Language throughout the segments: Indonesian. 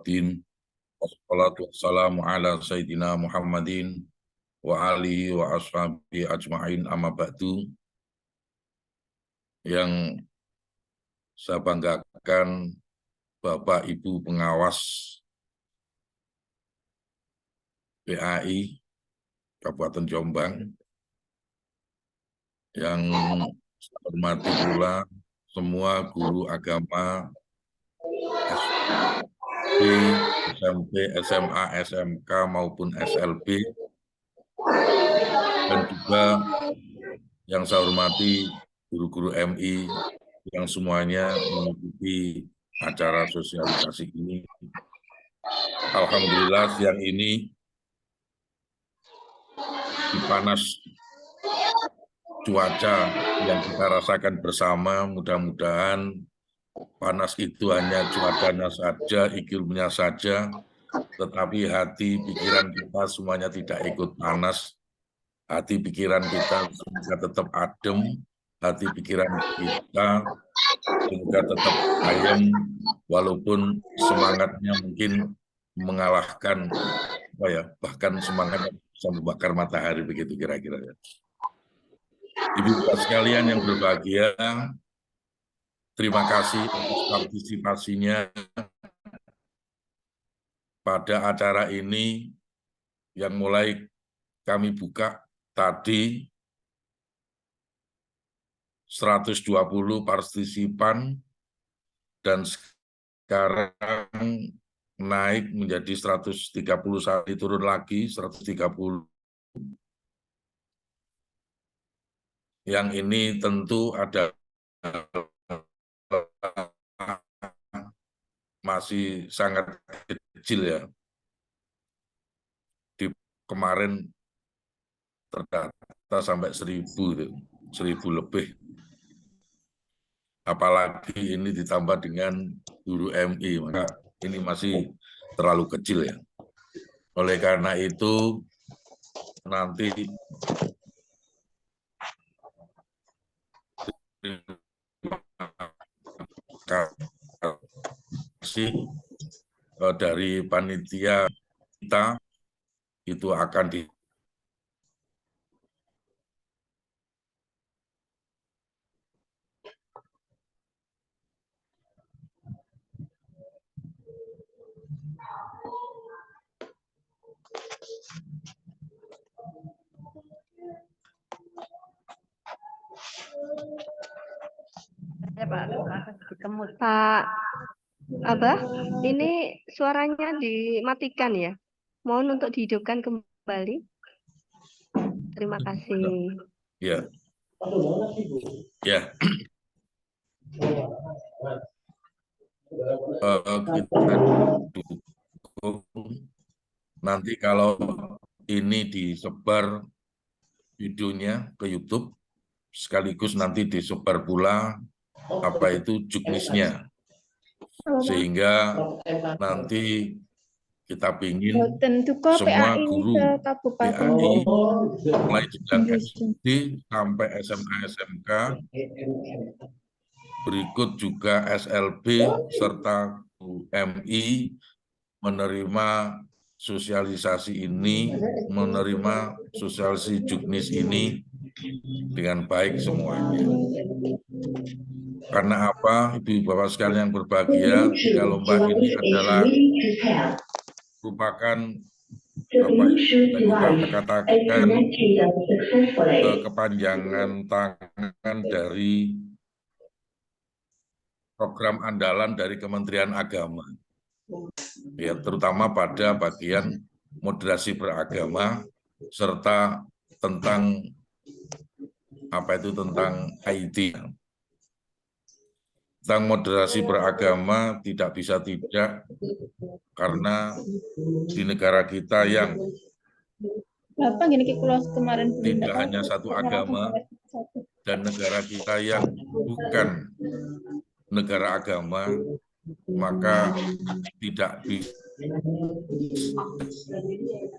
waddin. Wassalatu wassalamu ala Sayyidina Muhammadin wa alihi wa ashabihi ajma'in, amma ba'du. Yang saya banggakan Bapak Ibu pengawas PAI Kabupaten Jombang, yang saya hormati pula semua guru agama SD, SMP, SMA, SMK maupun SLB, dan juga yang saya hormati guru-guru MI yang semuanya mengikuti acara sosialisasi ini. Alhamdulillah siang ini di panas cuaca yang kita rasakan bersama, mudah-mudahan panas itu hanya cuacanya saja, iklimnya saja, tetapi hati, pikiran kita semuanya tidak ikut panas. Hati, pikiran kita semoga tetap adem, hati, pikiran kita semoga tetap ayem, walaupun semangatnya mungkin mengalahkan, bahkan semangatnya bisa membakar matahari, begitu kira-kira. Ibu-ibu sekalian yang berbahagia, terima kasih atas partisipasinya pada acara ini yang mulai kami buka tadi. 120 partisipan dan sekarang naik menjadi 131, turun lagi 130. Yang ini tentu ada masih sangat kecil ya. Di kemarin terdata sampai 1.000 lebih. Apalagi ini ditambah dengan guru MI, maka ini masih terlalu kecil ya. Oleh karena itu nanti kasih dari panitia kita itu akan di Pak Abah, ini suaranya dimatikan ya. Mohon untuk dihidupkan kembali. Terima kasih. Ya. Ya. Kita dukung. Nanti kalau ini disebar videonya ke YouTube, sekaligus nanti disebar pula apa itu juknisnya, sehingga nanti kita ingin semua guru PAI mulai dari SD sampai SMA SMK, berikut juga SLB serta MI menerima sosialisasi ini, menerima sosialisasi juknis ini dengan baik semuanya. Karena apa, Ibu Bapak sekalian yang berbahagia, 3 lomba ini adalah merupakan kita katakan kepanjangan tangan dari program andalan dari Kementerian Agama, ya, terutama pada bagian moderasi beragama serta tentang tentang IT. Tentang moderasi beragama tidak bisa tidak, karena di negara kita yang tidak hanya satu agama dan negara kita yang bukan negara agama, maka tidak bisa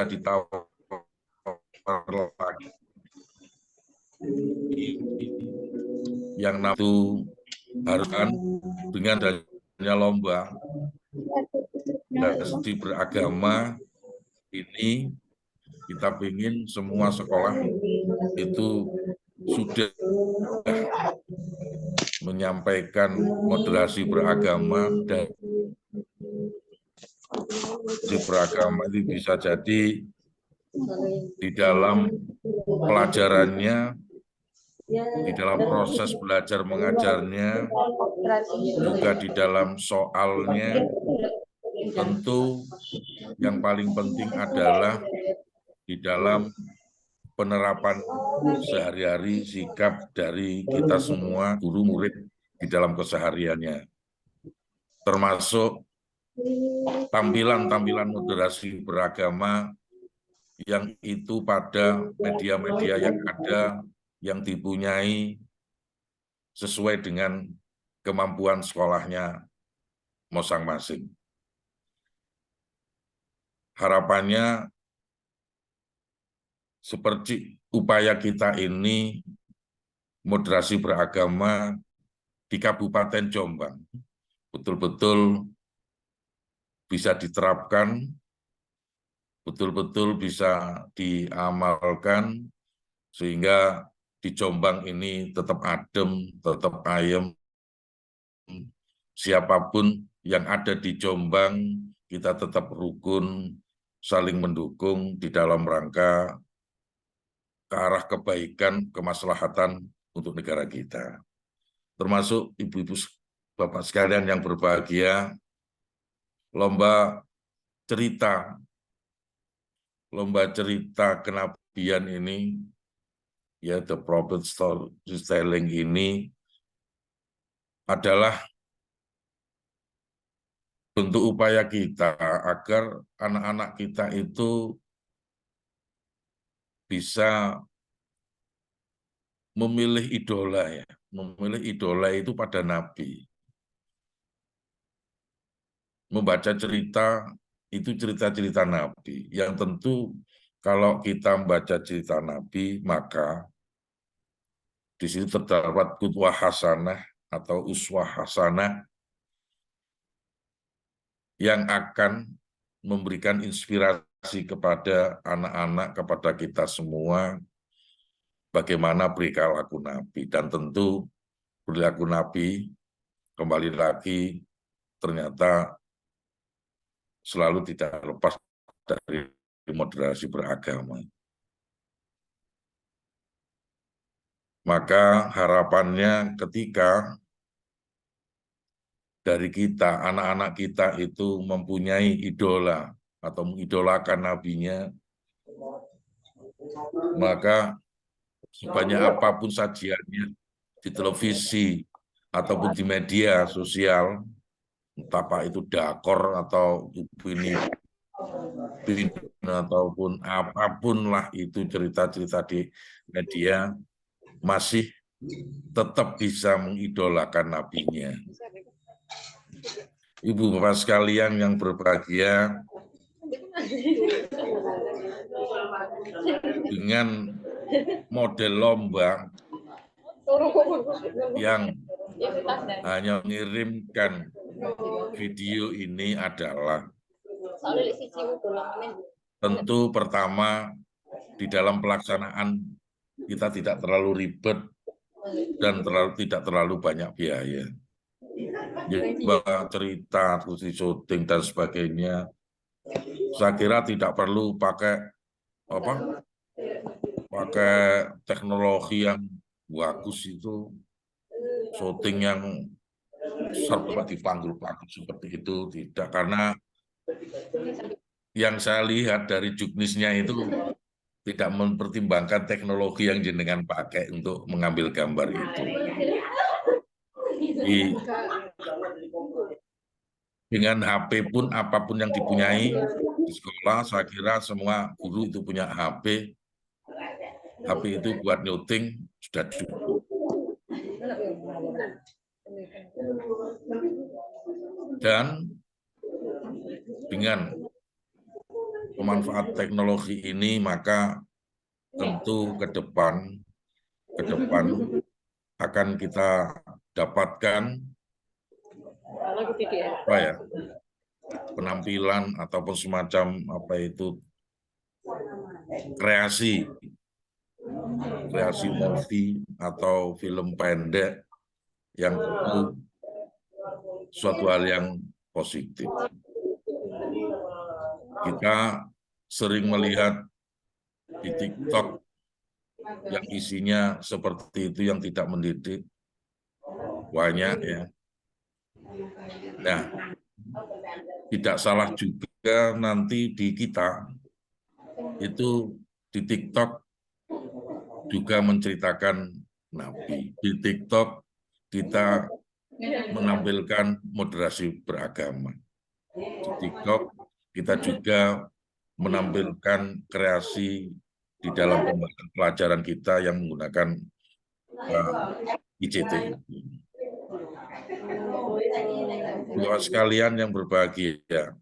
ditawar lagi. Yang itu haruskan dengan adanya lomba moderasi beragama ini kita ingin semua sekolah itu sudah menyampaikan moderasi beragama, dan moderasi beragama itu bisa jadi di dalam pelajarannya, di dalam proses belajar mengajarnya, juga di dalam soalnya. Tentu yang paling penting adalah di dalam penerapan sehari-hari sikap dari kita semua guru murid di dalam kesehariannya, termasuk tampilan-tampilan moderasi beragama yang itu pada media-media yang ada, yang dipunyai sesuai dengan kemampuan sekolahnya masing-masing. Harapannya seperti upaya kita ini, moderasi beragama di Kabupaten Jombang betul-betul bisa diterapkan, betul-betul bisa diamalkan, sehingga di Jombang ini tetap adem, tetap ayem. Siapapun yang ada di Jombang, kita tetap rukun, saling mendukung di dalam rangka ke arah kebaikan, kemaslahatan untuk negara kita. Termasuk ibu-ibu, bapak sekalian yang berbahagia, lomba cerita kenabian ini, ya The Prophet Storytelling ini adalah bentuk upaya kita agar anak-anak kita itu bisa memilih idola, ya, memilih idola itu pada Nabi. Membaca cerita itu cerita-cerita Nabi, yang tentu kalau kita membaca cerita Nabi, maka di situ terdapat qudwah hasanah atau uswah hasanah yang akan memberikan inspirasi kepada anak-anak, kepada kita semua, bagaimana perilaku Nabi. Dan tentu perilaku Nabi, kembali lagi, ternyata selalu tidak lepas dari moderasi beragama. Maka harapannya ketika dari kita, anak-anak kita itu mempunyai idola atau mengidolakan nabinya, maka sebanyak apapun sajiannya di televisi ataupun di media sosial, entah apa itu dakor atau ini ataupun apapun lah itu cerita-cerita di media, masih tetap bisa mengidolakan nabinya. Ibu bapak sekalian yang berbahagia, dengan model lomba yang hanya mengirimkan video ini adalah tentu pertama di dalam pelaksanaan kita tidak terlalu ribet dan tidak terlalu banyak biaya. Jadi cerita, terus syuting dan sebagainya, saya kira tidak perlu pakai teknologi yang bagus, itu syuting yang serba dipanggul-panggul seperti itu, tidak. Karena yang saya lihat dari juknisnya itu tidak mempertimbangkan teknologi yang jenengan pakai untuk mengambil gambar itu. Dengan HP pun, apapun yang dipunyai di sekolah, saya kira semua guru itu punya HP. HP itu buat nyuting sudah cukup. Dan dengan pemanfaat teknologi ini, maka tentu ke depan akan kita dapatkan penampilan ataupun semacam apa itu kreasi movie atau film pendek yang tentu suatu hal yang positif. Kita sering melihat di TikTok yang isinya seperti itu yang tidak mendidik, banyak ya. Nah, tidak salah juga nanti di kita itu di TikTok juga menceritakan Nabi. Di TikTok kita menampilkan moderasi beragama. Di TikTok kita juga menampilkan kreasi di dalam pelajaran kita yang menggunakan ICT. Bapak sekalian yang berbahagia,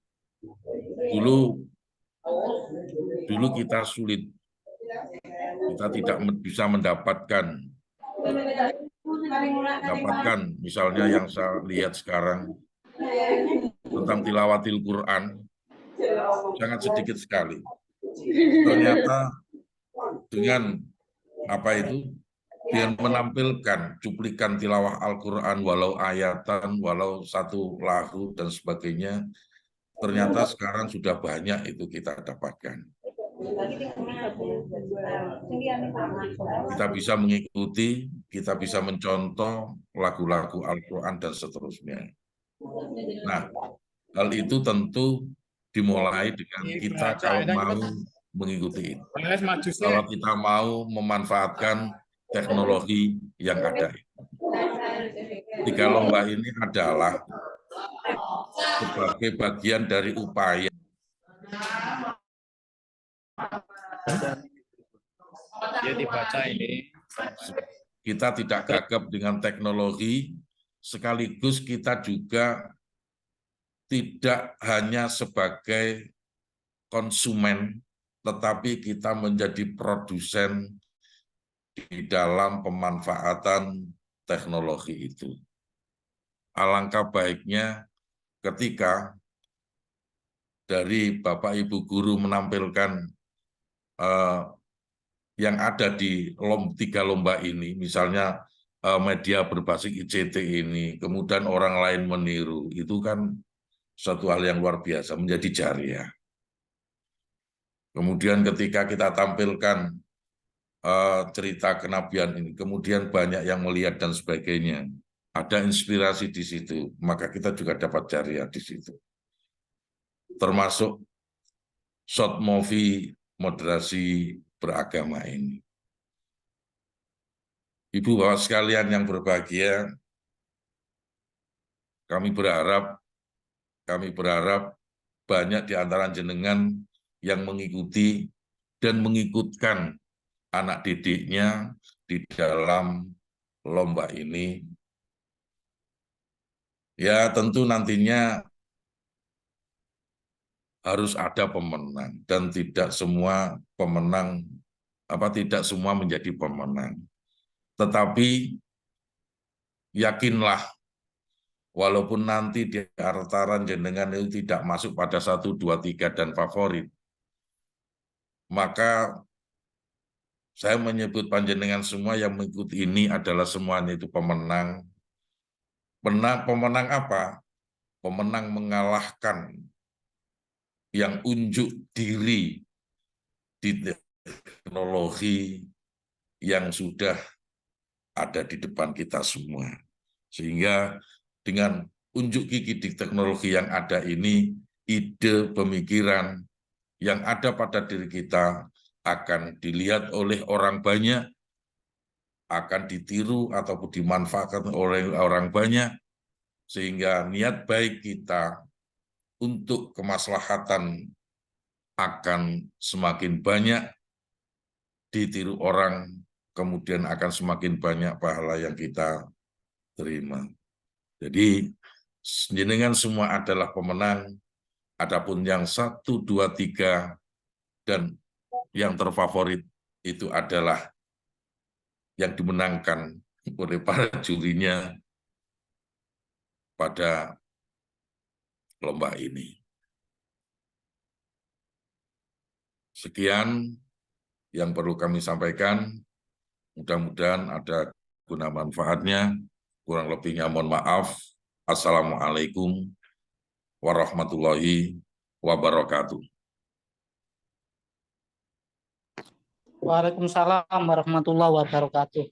dulu kita sulit, kita tidak bisa mendapatkan misalnya yang saya lihat sekarang tentang tilawatil Quran sangat sedikit sekali. Ternyata dengan dengan menampilkan cuplikan tilawah Al-Quran, walau ayatan, walau satu lahu, dan sebagainya, ternyata sekarang sudah banyak itu kita dapatkan. Kita bisa mengikuti, kita bisa mencontoh lagu-lagu Al-Quran dan seterusnya. Nah, hal itu tentu dimulai dengan kita kalau mau mengikuti itu. Kalau kita mau memanfaatkan teknologi yang ada. 3 lomba ini adalah sebagai bagian dari upaya dibaca ini. Kita tidak gagap dengan teknologi, sekaligus kita juga tidak hanya sebagai konsumen, tetapi kita menjadi produsen di dalam pemanfaatan teknologi itu. Alangkah baiknya ketika dari Bapak Ibu guru menampilkan yang ada di 3 lomba ini, misalnya media berbasis ICT ini, kemudian orang lain meniru, itu kan suatu hal yang luar biasa, menjadi jariah. Kemudian ketika kita tampilkan cerita kenabian ini, kemudian banyak yang melihat dan sebagainya, ada inspirasi di situ, maka kita juga dapat jariah di situ. Termasuk short movie moderasi beragama ini. Ibu bapak sekalian yang berbahagia, kami berharap banyak di antara jenengan yang mengikuti dan mengikutkan anak didiknya di dalam lomba ini. Ya tentu nantinya harus ada pemenang dan tidak semua menjadi pemenang. Tetapi yakinlah, walaupun nanti di antara jenengan itu tidak masuk pada 1, 2, 3 dan favorit, maka saya menyebut panjenengan semua yang mengikuti ini adalah semuanya itu pemenang. Pemenang apa? Pemenang mengalahkan yang unjuk diri di teknologi yang sudah ada di depan kita semua. Sehingga dengan unjuk gigi di teknologi yang ada ini, ide pemikiran yang ada pada diri kita akan dilihat oleh orang banyak, akan ditiru ataupun dimanfaatkan oleh orang banyak, sehingga niat baik kita untuk kemaslahatan akan semakin banyak ditiru orang, kemudian akan semakin banyak pahala yang kita terima. Jadi, jenengan semua adalah pemenang, adapun yang 1, 2, 3, dan yang terfavorit itu adalah yang dimenangkan oleh para jurinya pada lomba ini. Sekian yang perlu kami sampaikan. Mudah-mudahan ada guna manfaatnya. Kurang lebihnya mohon maaf. Assalamualaikum warahmatullahi wabarakatuh. Waalaikumsalam warahmatullahi wabarakatuh.